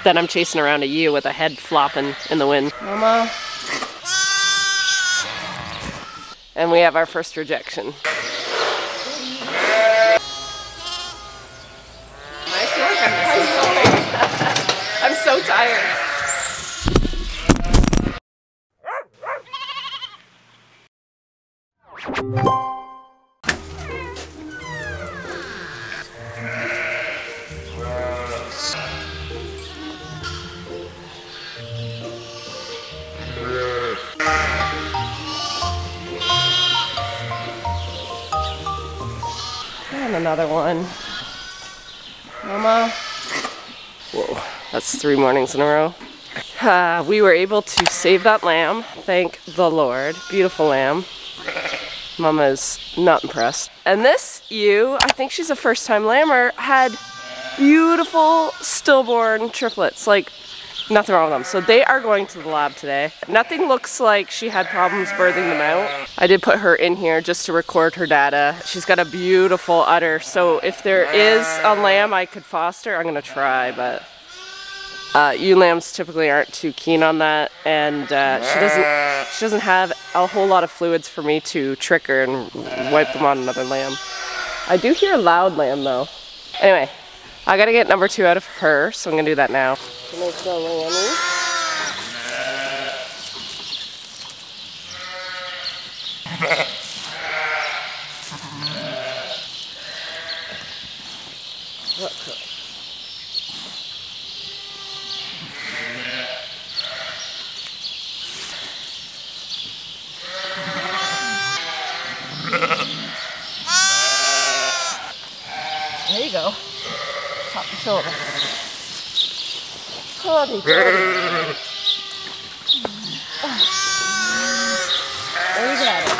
Then I'm chasing around a ewe with a head flopping in the wind. Mama. And we have our first rejection. I feel like I'm so tired. And another one. Mama. Whoa, that's 3 mornings in a row. We were able to save that lamb, thank the Lord. Beautiful lamb. Mama is not impressed. And this ewe, I think she's a first-time lammer, had beautiful stillborn triplets. Like, nothing wrong with them. So they are going to the lab today. Nothing looks like she had problems birthing them out. I did put her in here just to record her data. She's got a beautiful udder. So if there is a lamb I could foster, I'm gonna try, but ewe lambs typically aren't too keen on that, and she doesn't have a whole lot of fluids for me to trick her and wipe them on another lamb. I do hear a loud lamb though. Anyway, I gotta get number 2 out of her, so I'm gonna do that now. Nice little lammy. There you go. Top the shoulder. Oh, they did. There you got it.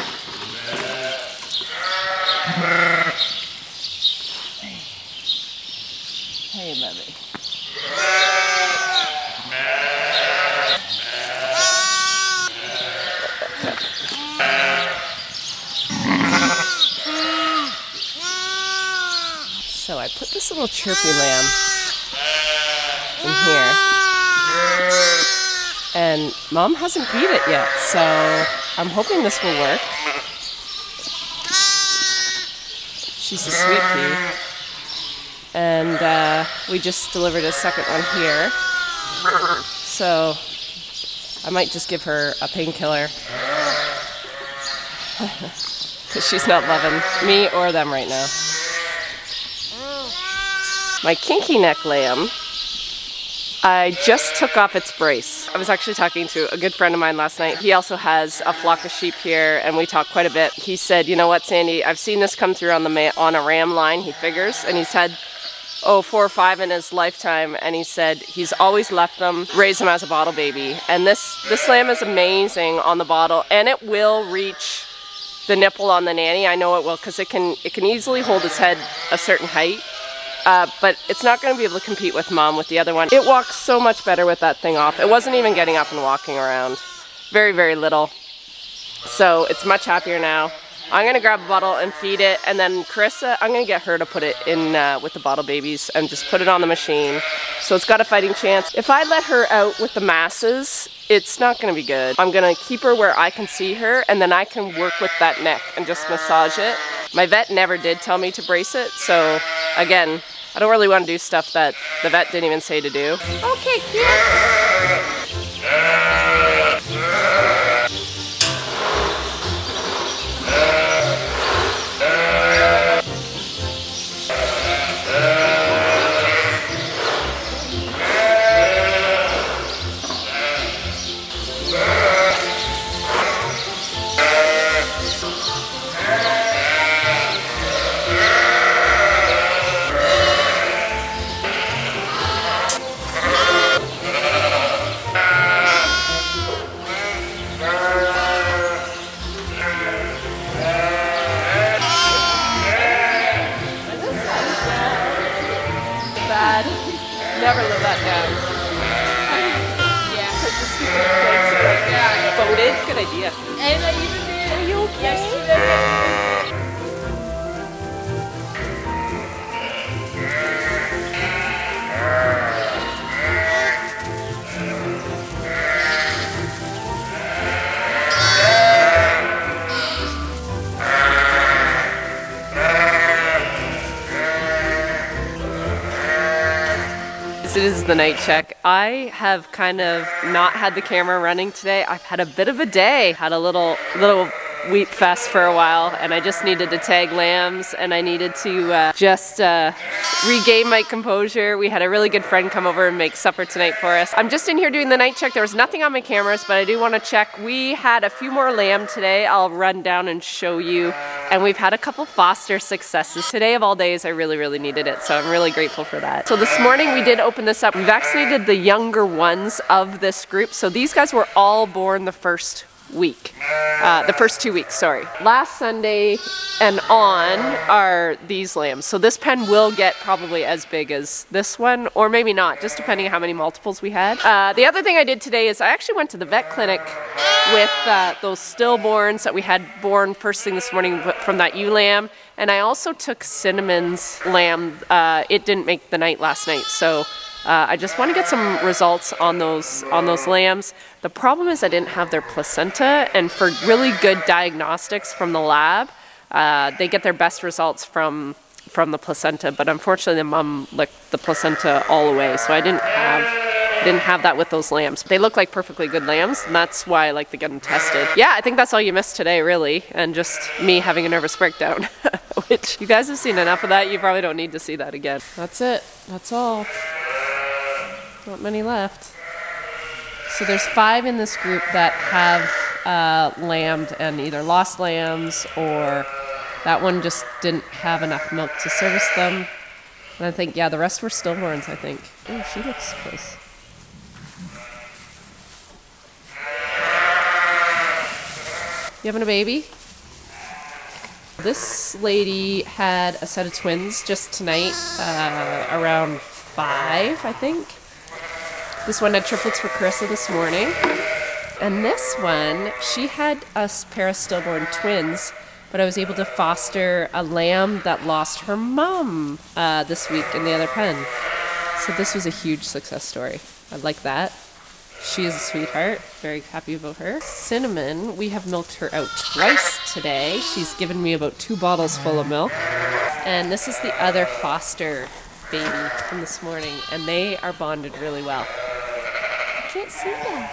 Hey, baby. So I put this little chirpy lamb in here, and Mom hasn't beat it yet, so I'm hoping this will work. She's a sweet pea, and we just delivered a second one here, so I might just give her a painkiller because she's not loving me or them right now. My kinky neck lamb, I just took off its brace. I was actually talking to a good friend of mine last night. He also has a flock of sheep here, and we talked quite a bit. He said, you know what, Sandy, I've seen this come through on a ram line, he figures, and he's had 4 or 5 in his lifetime, and he said he's always left them, raised them as a bottle baby. And this lamb is amazing on the bottle, and it will reach the nipple on the nanny. I know it will, because it can easily hold its head a certain height. But it's not going to be able to compete with Mom with the other one. It walks so much better with that thing off. It wasn't even getting up and walking around. Very, very little. So it's much happier now. I'm going to grab a bottle and feed it, and then Carissa, I'm going to get her to put it in with the bottle babies and just put it on the machine. So it's got a fighting chance. If I let her out with the masses, it's not going to be good. I'm going to keep her where I can see her, and then I can work with that neck and just massage it. My vet never did tell me to brace it, so again, I don't really want to do stuff that the vet didn't even say to do. Okay, kids. Never live that down. Yeah. Because the stupid place voted. Good idea. And I even did. Are you okay? Yesterday. the night check. I have kind of not had the camera running today. I've had a bit of a day. Had a little wheat fest for a while, and I just needed to tag lambs, and I needed to just regain my composure. We had a really good friend come over and make supper tonight for us. I'm just in here doing the night check. There was nothing on my cameras, but I do want to check. We had a few more lamb today. I'll run down and show you. And we've had a couple foster successes. Today of all days, I really needed it, so I'm really grateful for that. So this morning we did open this up. We vaccinated the younger ones of this group. So these guys were all born the first week. The first 2 weeks, sorry. Last Sunday and on are these lambs. So this pen will get probably as big as this one, or maybe not, just depending on how many multiples we had. The other thing I did today is I actually went to the vet clinic with those stillborns that we had born first thing this morning from that ewe lamb. And I also took Cinnamon's lamb. It didn't make the night last night, so I just want to get some results on those lambs. The problem is I didn't have their placenta, and for really good diagnostics from the lab, they get their best results from the placenta, but unfortunately the mom licked the placenta all away, so I didn't have that with those lambs. They look like perfectly good lambs, and that's why I like to get them tested. Yeah, I think that's all you missed today, really, and just me having a nervous breakdown, which you guys have seen enough of that. You probably don't need to see that again. That's it. That's all. Not many left. So there's 5 in this group that have lambed and either lost lambs, or that one just didn't have enough milk to service them. And I think, yeah, the rest were stillborns, I think. Oh, she looks close. You having a baby? This lady had a set of twins just tonight, around 5, I think. This one had triplets for Carissa this morning. And this one, she had a pair of stillborn twins, but I was able to foster a lamb that lost her mom this week in the other pen. So this was a huge success story. I like that. She is a sweetheart. Very happy about her. Cinnamon, we have milked her out twice today. She's given me about 2 bottles full of milk. And this is the other foster baby from this morning, and they are bonded really well. I can't see them.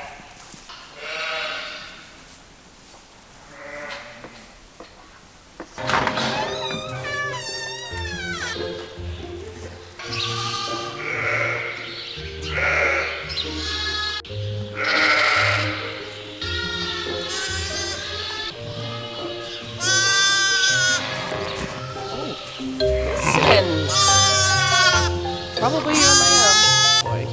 Probably your lamb, boy.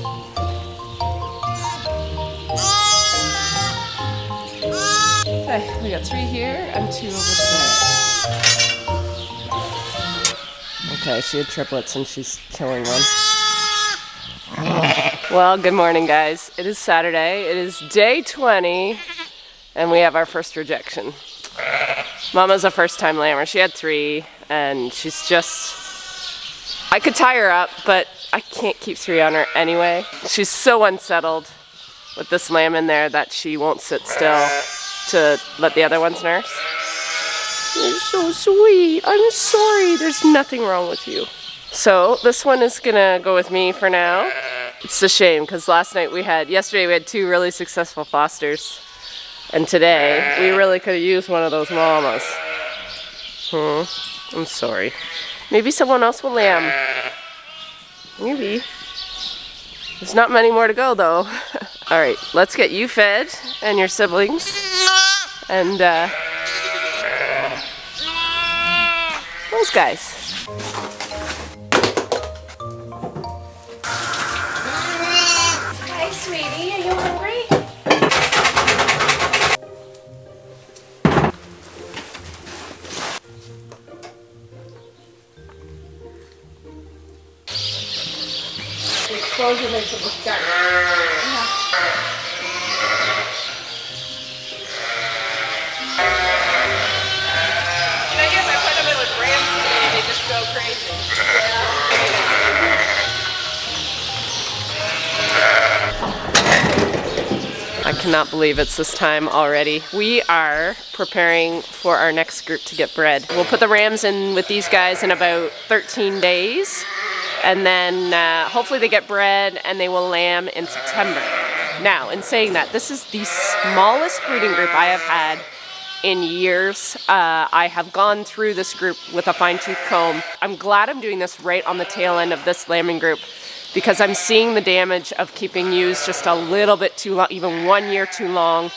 Okay, we got 3 here and 2 over there. Okay, she had triplets and she's killing one. Well, good morning, guys. It is Saturday. It is day 20, and we have our first rejection. Mama's a first-time lammer. She had 3, and she's just... I could tie her up, but I can't keep 3 on her anyway. She's so unsettled with this lamb in there that she won't sit still to let the other ones nurse. You're so sweet. I'm sorry. There's nothing wrong with you. So this one is gonna go with me for now. It's a shame because yesterday we had 2 really successful fosters. And today we really could have used one of those mamas. I'm sorry. Maybe someone else will lamb. Maybe. There's not many more to go though. Alright, let's get you fed and your siblings. And those guys. Hi sweetie, are you hungry? Close your legs at the start. Yeah. I guess I put them in with rams today and they just go crazy. I cannot believe it's this time already. We are preparing for our next group to get bred. We'll put the rams in with these guys in about 13 days. And then hopefully they get bred and they will lamb in September. Now, in saying that, this is the smallest breeding group I have had in years. I have gone through this group with a fine-tooth comb. I'm glad I'm doing this right on the tail end of this lambing group, because I'm seeing the damage of keeping ewes just a little bit too long, even 1 year too long.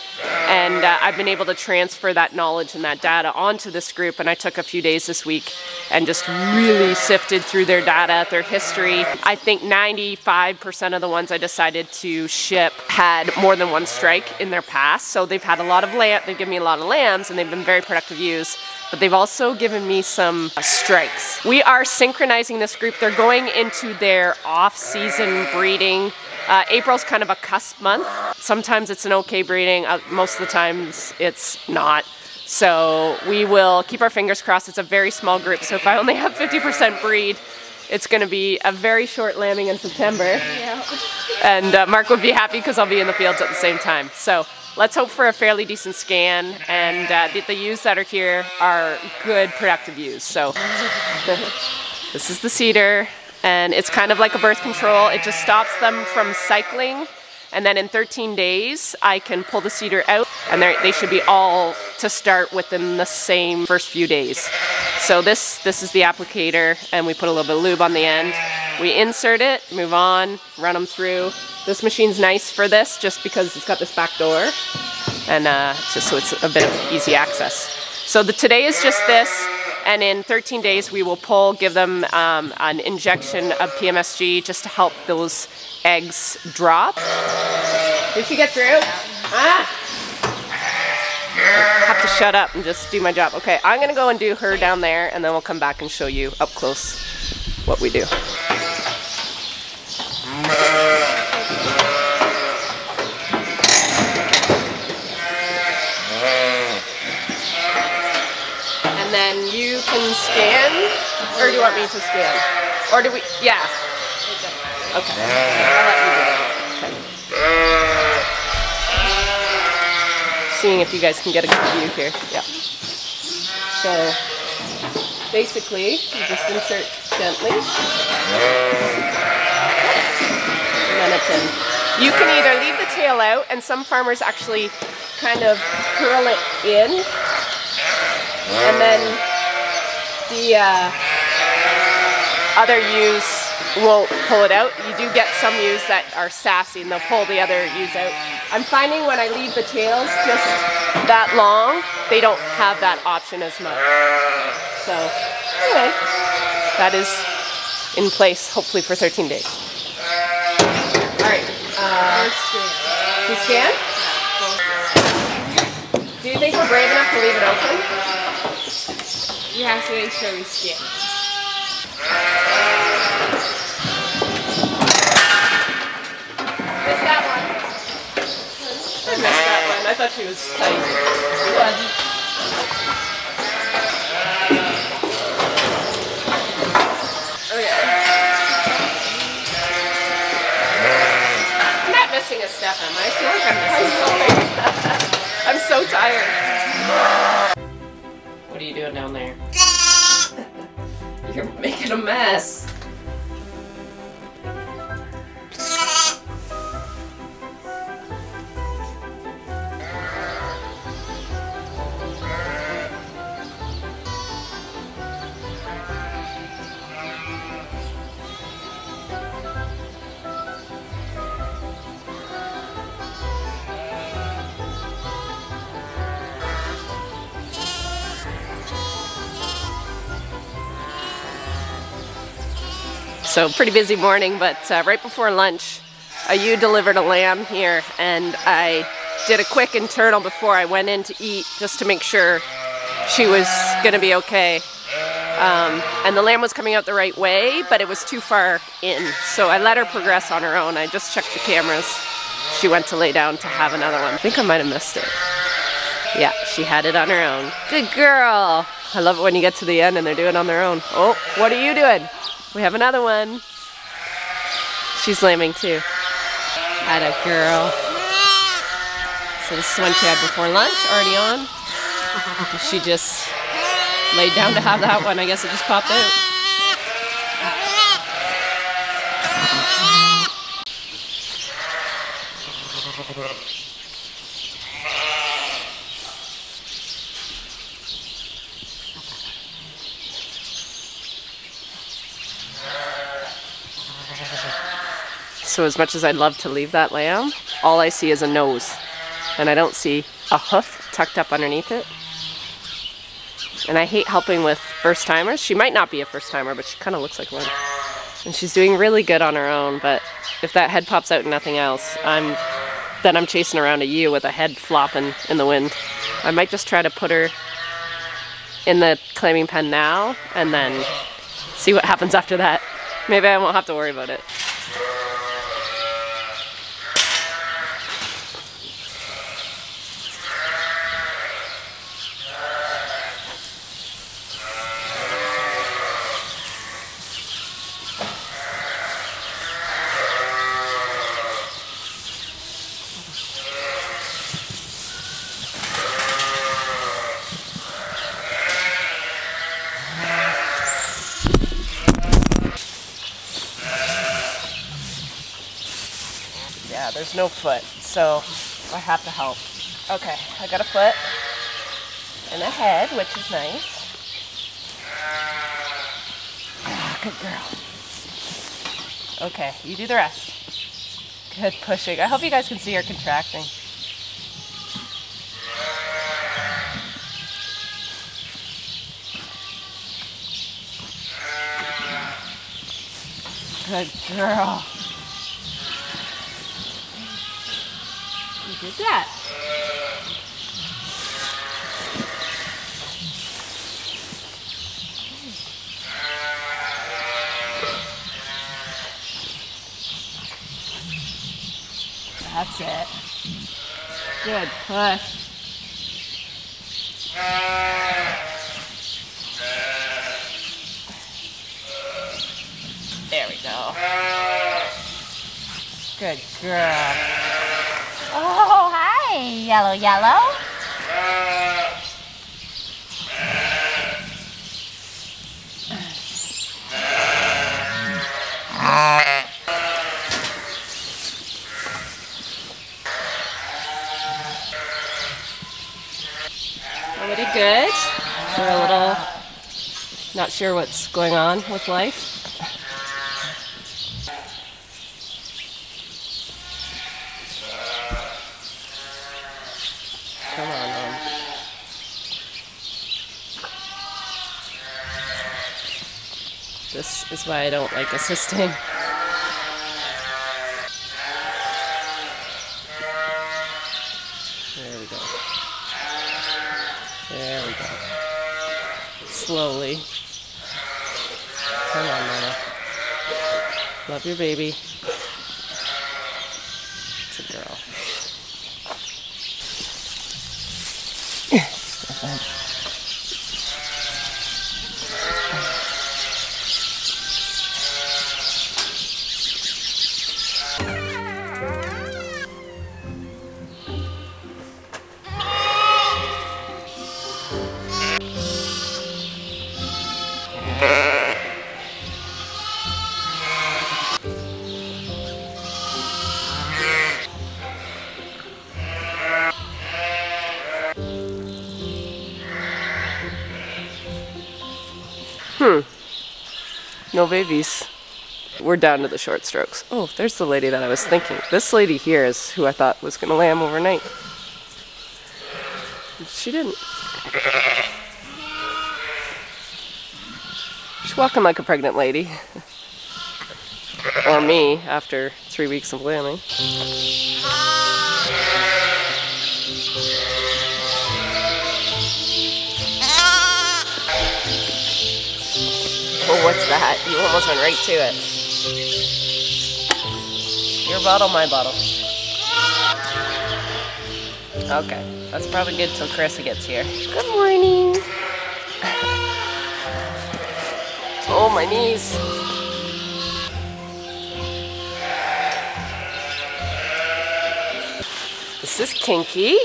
And I've been able to transfer that knowledge and that data onto this group. And I took a few days this week and just really sifted through their data, their history. I think 95% of the ones I decided to ship had more than one strike in their past. So they've had a lot of they've given me a lot of lambs, and they've been very productive ewes. But they've also given me some strikes. We are synchronizing this group. They're going into their off-season breeding. April's kind of a cusp month. Sometimes it's an okay breeding, most of the times it's not. So we will keep our fingers crossed. It's a very small group, so if I only have 50% breed, it's going to be a very short lambing in September. Yeah. And Mark would be happy because I'll be in the fields at the same time. So let's hope for a fairly decent scan, and the ewes that are here are good, productive ewes. So this is the cedar, and it's kind of like a birth control. It just stops them from cycling, and then in 13 days I can pull the cedar out, and they should be all to start within the same first few days. So this is the applicator, and we put a little bit of lube on the end. We insert it, move on, run them through. This machine's nice for this just because it's got this back door, and just so it's a bit of easy access. So today is just this, and in 13 days we will give them an injection of PMSG just to help those eggs drop. Did she get through? Ah! I have to shut up and just do my job. Okay, I'm gonna go and do her down there, and then we'll come back and show you up close what we do. And then you can scan, or do you want me to scan? Or do we, yeah. Okay, I'll let you do it. Okay. Seeing if you guys can get a good view here. Yeah. So basically, you just insert gently. And then it's in. You can either leave the tail out, and some farmers actually kind of curl it in, and then the other ewes won't pull it out. You do get some ewes that are sassy and they'll pull the other ewes out. I'm finding when I leave the tails just that long, they don't have that option as much. So anyway, that is in place hopefully for 13 days. Alright, do you scan? Do you think we're brave enough to leave it open? You have to make sure we scan. Missed that one. I missed that one. I thought she was tight. She wasn't. Okay. I'm not missing a step, am I? I feel like I'm missing something. I'm so tired. What are you doing down there? You're making a mess. So pretty busy morning, but right before lunch, a ewe delivered a lamb here, and I did a quick internal before I went in to eat just to make sure she was gonna be okay. And the lamb was coming out the right way, but it was too far in, so I let her progress on her own. I just checked the cameras. She went to lay down to have another one. I think I might have missed it. Yeah, she had it on her own. Good girl. I love it when you get to the end and they're doing it on their own. Oh, what are you doing? We have another one. She's lambing too. Atta girl. So this is one she had before lunch, already on. She just laid down to have that one. I guess it just popped out. So as much as I'd love to leave that lamb, all I see is a nose. And I don't see a hoof tucked up underneath it. And I hate helping with first timers. She might not be a first timer, but she kind of looks like one. And she's doing really good on her own, but if that head pops out and nothing else, then I'm chasing around a ewe with a head flopping in the wind. I might just try to put her in the claiming pen now and then see what happens after that. Maybe I won't have to worry about it. Yeah, there's no foot, so I have to help. Okay, I got a foot and a head, which is nice. Ah, good girl. Okay, you do the rest. Good pushing. I hope you guys can see her contracting. Good girl. You did that. That's it. Good push. There we go. Good girl. Oh, hi, yellow, yellow. Pretty good. We're a little not sure what's going on with life. Come on, Mom. This is why I don't like assisting. There we go. There we go. Slowly. Come on, Mama. Love your baby. It's a girl. No babies. We're down to the short strokes. Oh, there's the lady that I was thinking. This lady here is who I thought was going to lamb overnight. She didn't. She's walking like a pregnant lady. Or me, after 3 weeks of lambing. Oh, what's that? You almost went right to it. Your bottle, my bottle. Okay, that's probably good till Carissa gets here. Good morning. Oh, my knees. This is Kinky.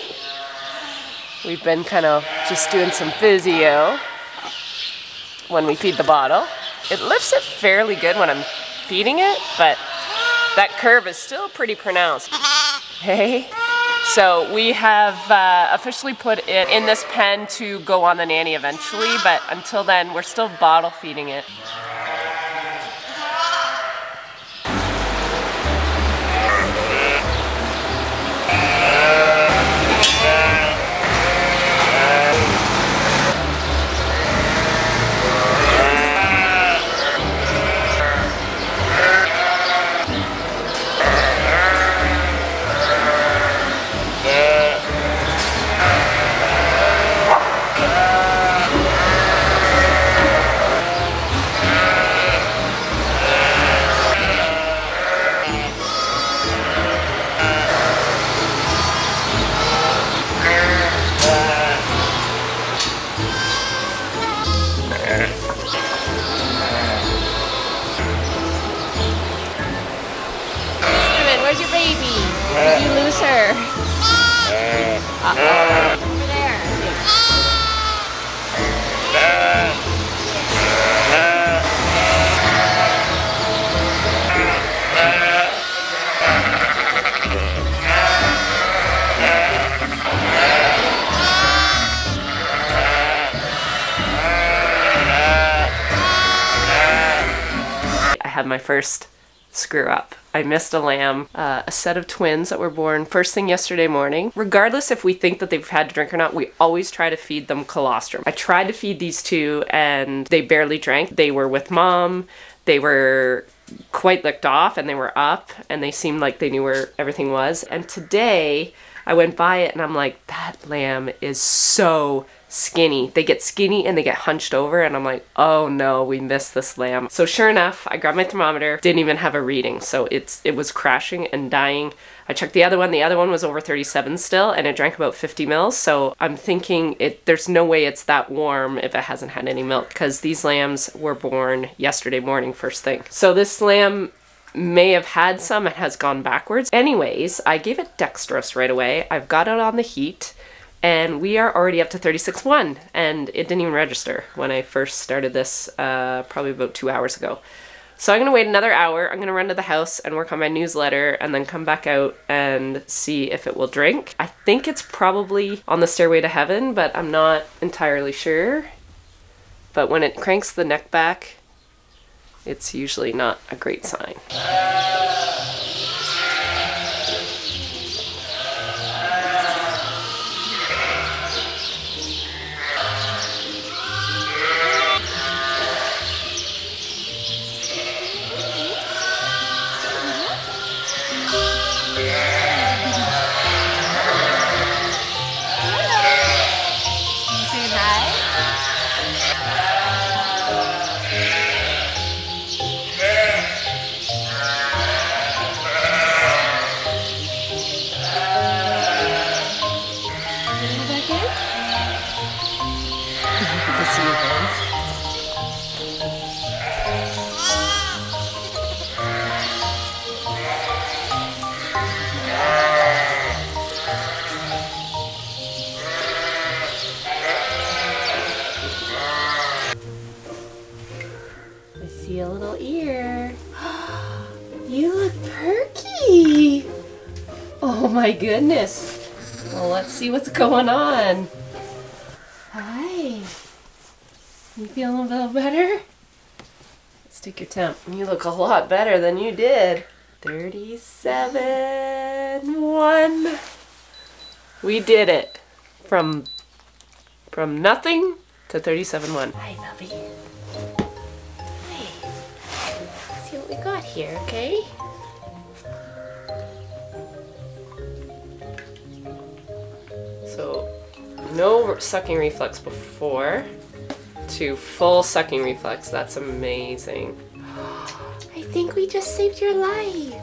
We've been kind of just doing some physio when we feed the bottle. It lifts it fairly good when I'm feeding it, but that curve is still pretty pronounced. Hey. So we have officially put it in this pen to go on the nanny eventually, but until then we're still bottle feeding it. Where's your baby? Did you lose her? Uh-oh. Over there. I had my first screw up. I missed a lamb, a set of twins that were born first thing yesterday morning. Regardless if we think that they've had to drink or not, we always try to feed them colostrum. I tried to feed these two and they barely drank. They were with mom, they were quite licked off and they were up and they seemed like they knew where everything was. And today I went by it and I'm like, that lamb is so skinny. They get skinny and they get hunched over and I'm like, oh no, we missed this lamb. So sure enough, I grabbed my thermometer, didn't even have a reading. So it was crashing and dying. I checked the other one was over 37 still and it drank about 50 mils. So I'm thinking there's no way it's that warm if it hasn't had any milk because these lambs were born yesterday morning first thing. So this lamb may have had some, it has gone backwards. Anyways, I gave it dextrose right away. I've got it on the heat. And we are already up to 36.1 and it didn't even register when I first started this probably about 2 hours ago. So I'm gonna wait another hour. I'm gonna run to the house and work on my newsletter and then come back out and see if it will drink. I think it's probably on the stairway to heaven, but I'm not entirely sure. But when it cranks the neck back, it's usually not a great sign. A little ear. You look perky. Oh my goodness. Well, let's see what's going on. Hi. You feeling a little better? Let's take your temp. You look a lot better than you did. 37.1. We did it. From nothing to 37.1. Hi, Bubby. See what we got here, okay? So, no sucking reflex before to full sucking reflex. That's amazing. I think we just saved your life.